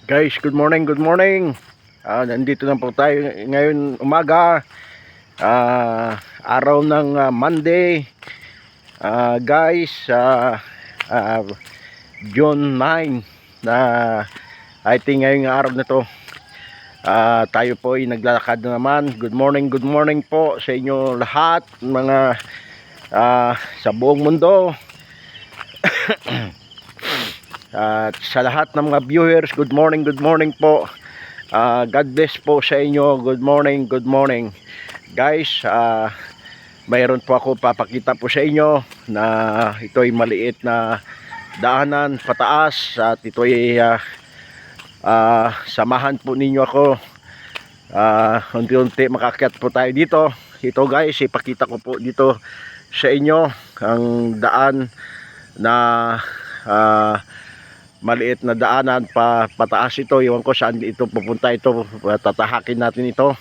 Guys, good morning, good morning. Nandito na po tayo ngayon umaga. Araw ng Monday. Guys, June 9 na I think ngayong araw na to. Tayo po ay naglalakad na naman. Good morning po sa inyo lahat, mga sa buong mundo. At sa lahat ng mga viewers, good morning po. God bless po sa inyo. Good morning. Guys, mayroon po ako papakita po sa inyo na ito ay maliit na daanan pataas at ito ay samahan po ninyo ako. Unti-unti makakyat po tayo dito. Ito guys, ipakita ko po dito sa inyo ang daan na maliit na daanan pataas ito. Iwan ko saan ito pupunta ito. Tatahakin natin ito.